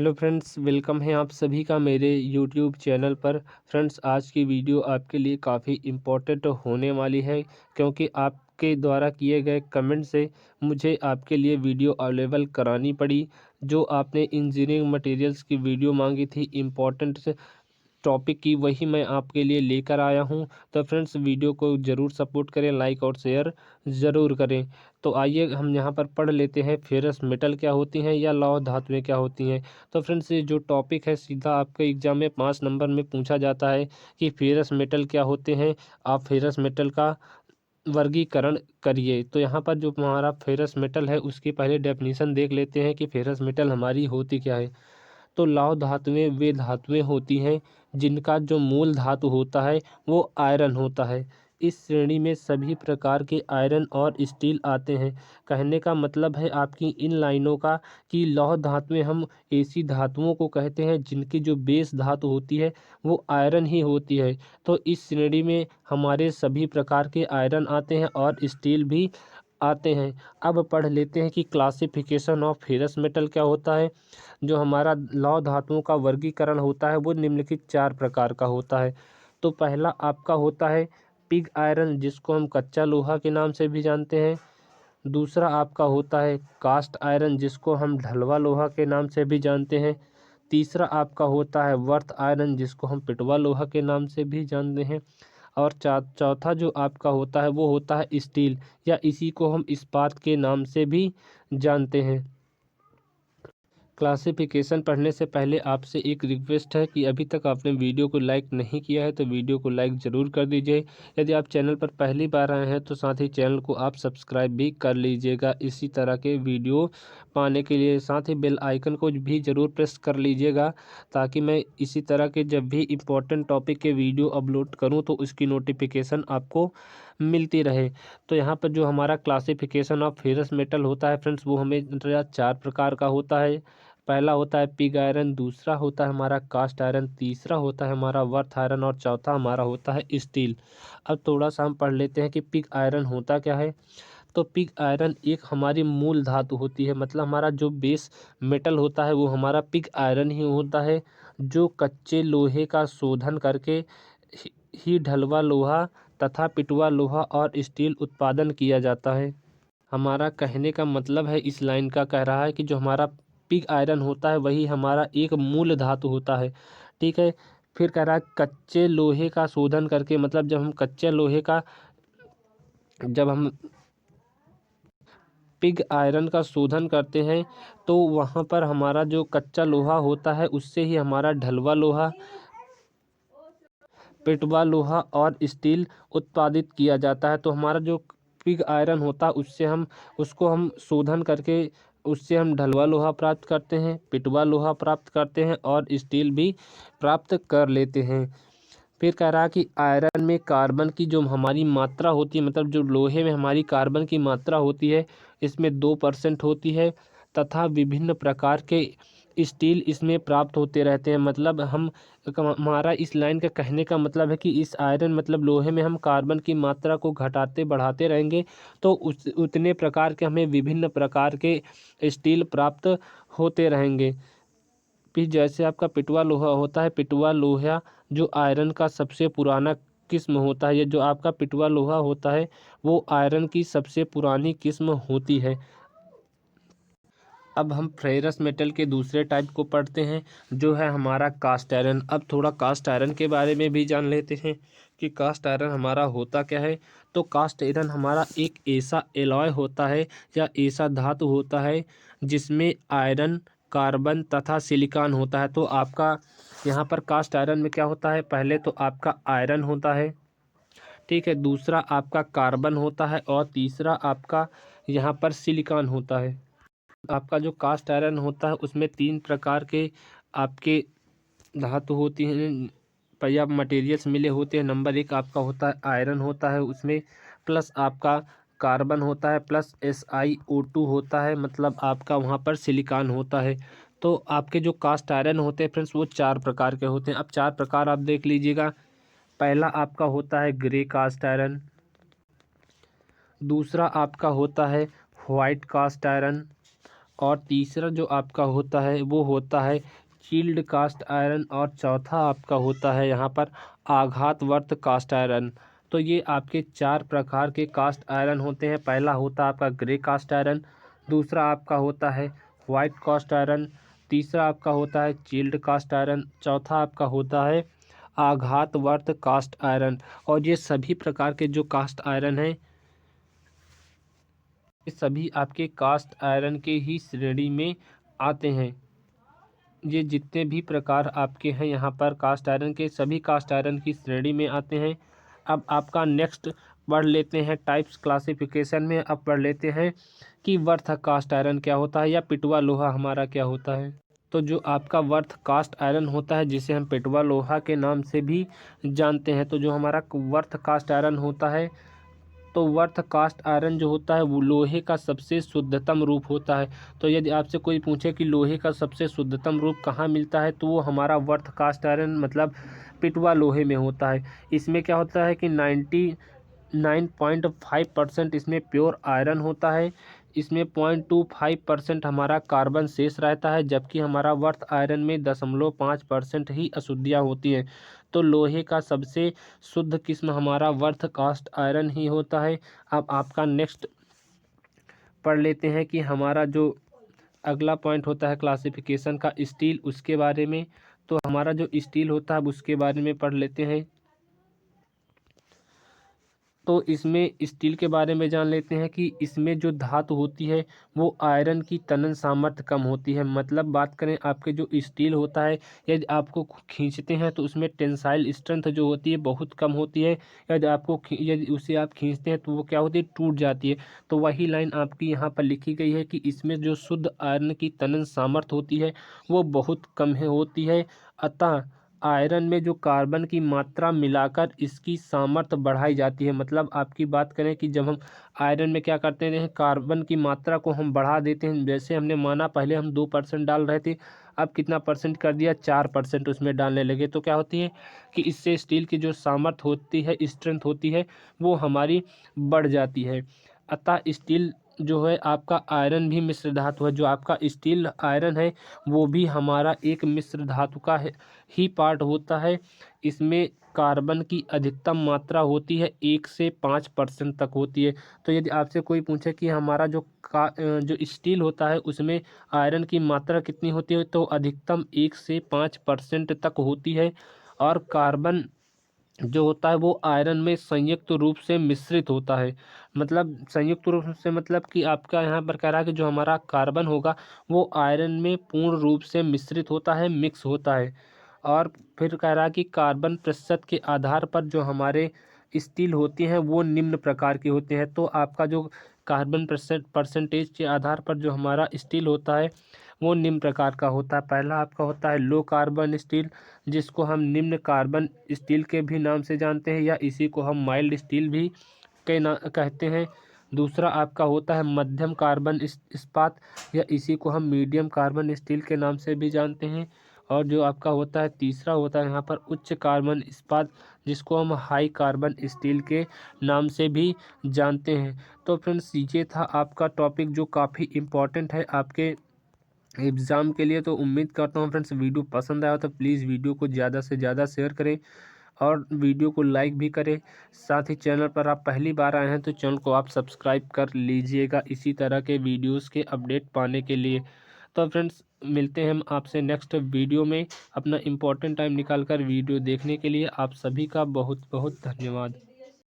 Hello friends, welcome है आप सभी का मेरे यूट्यूब चैनल पर। फ्रेंड्स, आज की वीडियो आपके लिए काफ़ी इम्पोर्टेंट होने वाली है, क्योंकि आपके द्वारा किए गए कमेंट से मुझे आपके लिए वीडियो अवेलेबल करानी पड़ी। जो आपने इंजीनियरिंग मटेरियल्स की वीडियो मांगी थी इम्पोर्टेंट टॉपिक की, वही मैं आपके लिए लेकर आया हूं। तो फ्रेंड्स, वीडियो को ज़रूर सपोर्ट करें, लाइक और शेयर ज़रूर करें। तो आइए हम यहां पर पढ़ लेते हैं फेरस मेटल क्या होती हैं या लौह धातुएं क्या होती हैं। तो फ्रेंड्स, ये जो टॉपिक है सीधा आपके एग्जाम में 5 नंबर में पूछा जाता है कि फेरस मेटल क्या होते हैं। आप फेरस मेटल का वर्गीकरण करिए। तो यहाँ पर जो हमारा फेरस मेटल है उसकी पहले डेफिनेशन देख लेते हैं कि फेरस मेटल हमारी होती क्या है। तो लौह धातुएं वे धातुएं होती हैं जिनका जो मूल धातु होता है वो आयरन होता है। इस श्रेणी में सभी प्रकार के आयरन और स्टील आते हैं। कहने का मतलब है आपकी इन लाइनों का कि लौह धातुएं हम ऐसी धातुओं को कहते हैं जिनकी जो बेस धातु होती है वो आयरन ही होती है। तो इस श्रेणी में हमारे सभी प्रकार के आयरन आते हैं और स्टील भी आते हैं। अब पढ़ लेते हैं कि क्लासिफिकेशन ऑफ फेरस मेटल क्या होता है। जो हमारा लौह धातुओं का वर्गीकरण होता है वो निम्नलिखित 4 प्रकार का होता है। तो पहला आपका होता है पिग आयरन, जिसको हम कच्चा लोहा के नाम से भी जानते हैं। दूसरा आपका होता है कास्ट आयरन, जिसको हम ढलवा लोहा के नाम से भी जानते हैं। तीसरा आपका होता है वर्थ आयरन, जिसको हम पिटवा लोहा के नाम से भी जानते हैं। और चौथा जो आपका होता है वो होता है स्टील, या इसी को हम इस्पात के नाम से भी जानते हैं। क्लासिफिकेशन पढ़ने से पहले आपसे एक रिक्वेस्ट है कि अभी तक आपने वीडियो को लाइक नहीं किया है तो वीडियो को लाइक ज़रूर कर दीजिए। यदि आप चैनल पर पहली बार आए हैं तो साथ ही चैनल को आप सब्सक्राइब भी कर लीजिएगा इसी तरह के वीडियो पाने के लिए। साथ ही बेल आइकन को भी ज़रूर प्रेस कर लीजिएगा, ताकि मैं इसी तरह के जब भी इम्पोर्टेंट टॉपिक के वीडियो अपलोड करूँ तो उसकी नोटिफिकेशन आपको मिलती रहे। तो यहाँ पर जो हमारा क्लासिफिकेशन ऑफ फेरस मेटल होता है फ्रेंड्स, वो हमें 4 प्रकार का होता है। पहला होता है पिग आयरन, दूसरा होता है हमारा कास्ट आयरन, तीसरा होता है हमारा वर्थ आयरन और चौथा हमारा होता है स्टील। अब थोड़ा सा हम पढ़ लेते हैं कि पिग आयरन होता क्या है। तो पिग आयरन एक हमारी मूल धातु होती है, मतलब हमारा जो बेस मेटल होता है वो हमारा पिग आयरन ही होता है, जो कच्चे लोहे का शोधन करके ही ढलवा लोहा तथा पिटवा लोहा और स्टील उत्पादन किया जाता है। हमारा कहने का मतलब है, इस लाइन का कह रहा है कि जो हमारा पिग आयरन होता है वही हमारा एक मूल धातु होता है। ठीक है। फिर कह रहा है कच्चे लोहे का शोधन करके, मतलब जब हम पिग आयरन का शोधन करते हैं तो वहाँ पर हमारा जो कच्चा लोहा होता है उससे ही हमारा ढलवा लोहा, पिटवा लोहा और स्टील उत्पादित किया जाता है। तो हमारा जो पिग आयरन होता है उसको हम शोधन करके उससे हम ढलवा लोहा प्राप्त करते हैं, पिटवा लोहा प्राप्त करते हैं और स्टील भी प्राप्त कर लेते हैं। फिर कह रहा है कि आयरन में कार्बन की जो हमारी मात्रा होती है, मतलब जो लोहे में हमारी कार्बन की मात्रा होती है इसमें 2% होती है, तथा विभिन्न प्रकार के स्टील इसमें प्राप्त होते रहते हैं। मतलब हमारा इस लाइन का कहने का मतलब है कि इस आयरन मतलब लोहे में हम कार्बन की मात्रा को घटाते बढ़ाते रहेंगे तो उतने प्रकार के हमें विभिन्न प्रकार के स्टील प्राप्त होते रहेंगे। फिर जैसे आपका पिटवा लोहा होता है, पिटवा लोहा जो आयरन का सबसे पुराना किस्म होता है, ये जो आपका पिटवा लोहा होता है वो आयरन की सबसे पुरानी किस्म होती है। अब हम फेरस मेटल के दूसरे टाइप को पढ़ते हैं, जो है हमारा कास्ट आयरन। अब थोड़ा कास्ट आयरन के बारे में भी जान लेते हैं कि कास्ट आयरन हमारा होता क्या है। तो कास्ट आयरन हमारा एक ऐसा एलॉय होता है या ऐसा धातु होता है जिसमें आयरन, कार्बन तथा सिलिकॉन होता है। तो आपका यहाँ पर कास्ट आयरन में क्या होता है, पहले तो आपका आयरन होता है, ठीक है, दूसरा आपका कार्बन होता है और तीसरा आपका यहाँ पर सिलिकॉन होता है। आपका जो कास्ट आयरन होता है उसमें 3 प्रकार के आपके धातु होती हैं या मटेरियल्स मिले होते हैं। नंबर 1 आपका होता है आयरन होता है, उसमें प्लस आपका कार्बन होता है, प्लस SiO2 होता है, मतलब आपका वहाँ पर सिलिकॉन होता है। तो आपके जो कास्ट आयरन होते हैं फ्रेंड्स वो 4 प्रकार के होते हैं। अब 4 प्रकार आप देख लीजिएगा। पहला आपका होता है ग्रे कास्ट आयरन, दूसरा आपका होता है वाइट कास्ट आयरन, और तीसरा जो आपका होता है वो होता है चिल्ड कास्ट आयरन, और चौथा आपका होता है यहाँ पर आघातवर्त कास्ट आयरन। तो ये आपके 4 प्रकार के कास्ट आयरन होते हैं। पहला होता है आपका ग्रे कास्ट आयरन, दूसरा आपका होता है वाइट कास्ट आयरन, तीसरा आपका होता है चिल्ड कास्ट आयरन, चौथा आपका होता है आघातवर्त कास्ट आयरन। और ये सभी प्रकार के जो कास्ट आयरन हैं, ये सभी आपके कास्ट आयरन के ही श्रेणी में आते हैं। ये जितने भी प्रकार आपके हैं यहाँ पर कास्ट आयरन के, सभी कास्ट आयरन की श्रेणी में आते हैं। अब आपका नेक्स्ट पढ़ लेते हैं टाइप्स क्लासिफिकेशन में। अब पढ़ लेते हैं कि वर्थ कास्ट आयरन क्या होता है, या पिटवा लोहा हमारा क्या होता है। तो जो आपका वर्थ कास्ट आयरन होता है, जिसे हम पिटवा लोहा के नाम से भी जानते हैं, तो जो हमारा वर्थ कास्ट आयरन होता है, तो वर्थ कास्ट आयरन जो होता है वो लोहे का सबसे शुद्धतम रूप होता है। तो यदि आपसे कोई पूछे कि लोहे का सबसे शुद्धतम रूप कहाँ मिलता है, तो वो हमारा वर्थ कास्ट आयरन मतलब पिटवा लोहे में होता है। इसमें क्या होता है कि 99.5% इसमें प्योर आयरन होता है। इसमें 0.25% हमारा कार्बन शेष रहता है, जबकि हमारा वर्थ आयरन में 0.5% ही अशुद्धियाँ होती हैं। तो लोहे का सबसे शुद्ध किस्म हमारा वर्थ कास्ट आयरन ही होता है। अब आपका नेक्स्ट पढ़ लेते हैं कि हमारा जो अगला पॉइंट होता है क्लासिफिकेशन का स्टील, उसके बारे में। तो हमारा जो स्टील होता है उसके बारे में पढ़ लेते हैं। तो इसमें स्टील के बारे में जान लेते हैं कि इसमें जो धातु होती है वो आयरन की तनन सामर्थ्य कम होती है। मतलब बात करें आपके जो स्टील होता है, यदि आपको खींचते हैं तो उसमें टेंसाइल स्ट्रेंथ जो होती है बहुत कम होती है। यदि उसे आप खींचते हैं तो वो क्या होती है, टूट जाती है। तो वही लाइन आपकी यहाँ पर लिखी गई है कि इसमें जो शुद्ध आयरन की तनन सामर्थ्य होती है वो बहुत कम होती है। अतः आयरन में जो कार्बन की मात्रा मिलाकर इसकी सामर्थ्य बढ़ाई जाती है। मतलब आपकी बात करें कि जब हम आयरन में क्या करते हैं, कार्बन की मात्रा को हम बढ़ा देते हैं। जैसे हमने माना पहले हम 2% डाल रहे थे, अब कितना परसेंट कर दिया, 4% उसमें डालने लगे। तो क्या होती है कि इससे स्टील की जो सामर्थ्य होती है, स्ट्रेंथ होती है, वो हमारी बढ़ जाती है। अतः स्टील जो है आपका आयरन भी मिश्र धातु है। जो आपका स्टील आयरन है वो भी हमारा एक मिश्र धातु का ही पार्ट होता है। इसमें कार्बन की अधिकतम मात्रा होती है 1 से 5% तक होती है। तो यदि आपसे कोई पूछे कि हमारा जो स्टील होता है उसमें आयरन की मात्रा कितनी होती है, तो अधिकतम 1 से 5% तक होती है। और कार्बन जो होता है वो आयरन में संयुक्त रूप से मिश्रित होता है। मतलब संयुक्त रूप से मतलब कि आपका यहाँ पर कह रहा है कि जो हमारा कार्बन होगा वो आयरन में पूर्ण रूप से मिश्रित होता है, मिक्स होता है। और फिर कह रहा है कि कार्बन प्रतिशत के आधार पर जो हमारे स्टील होती हैं वो निम्न प्रकार के होते हैं। तो आपका जो कार्बन परसेंटेज के आधार पर जो हमारा स्टील होता है वो निम्न प्रकार का होता है। पहला आपका होता है लो कार्बन स्टील, जिसको हम निम्न कार्बन स्टील के भी नाम से जानते हैं, या इसी को हम माइल्ड स्टील भी कहते हैं। दूसरा आपका होता है मध्यम कार्बन इस्पात, या इसी को हम मीडियम कार्बन स्टील के नाम से भी जानते हैं। और जो आपका होता है तीसरा होता है यहाँ पर उच्च कार्बन इस्पात, जिसको हम हाई कार्बन स्टील के नाम से भी जानते हैं। तो फ्रेंड्स ये था आपका टॉपिक जो काफ़ी इम्पोर्टेंट है आपके एग्ज़ाम के लिए। तो उम्मीद करता हूँ फ्रेंड्स वीडियो पसंद आया तो प्लीज़ वीडियो को ज़्यादा से ज़्यादा शेयर करें और वीडियो को लाइक भी करें। साथ ही चैनल पर आप पहली बार आए हैं तो चैनल को आप सब्सक्राइब कर लीजिएगा इसी तरह के वीडियोस के अपडेट पाने के लिए। तो फ्रेंड्स मिलते हैं हम आपसे नेक्स्ट वीडियो में। अपना इम्पोर्टेंट टाइम निकाल कर वीडियो देखने के लिए आप सभी का बहुत बहुत धन्यवाद।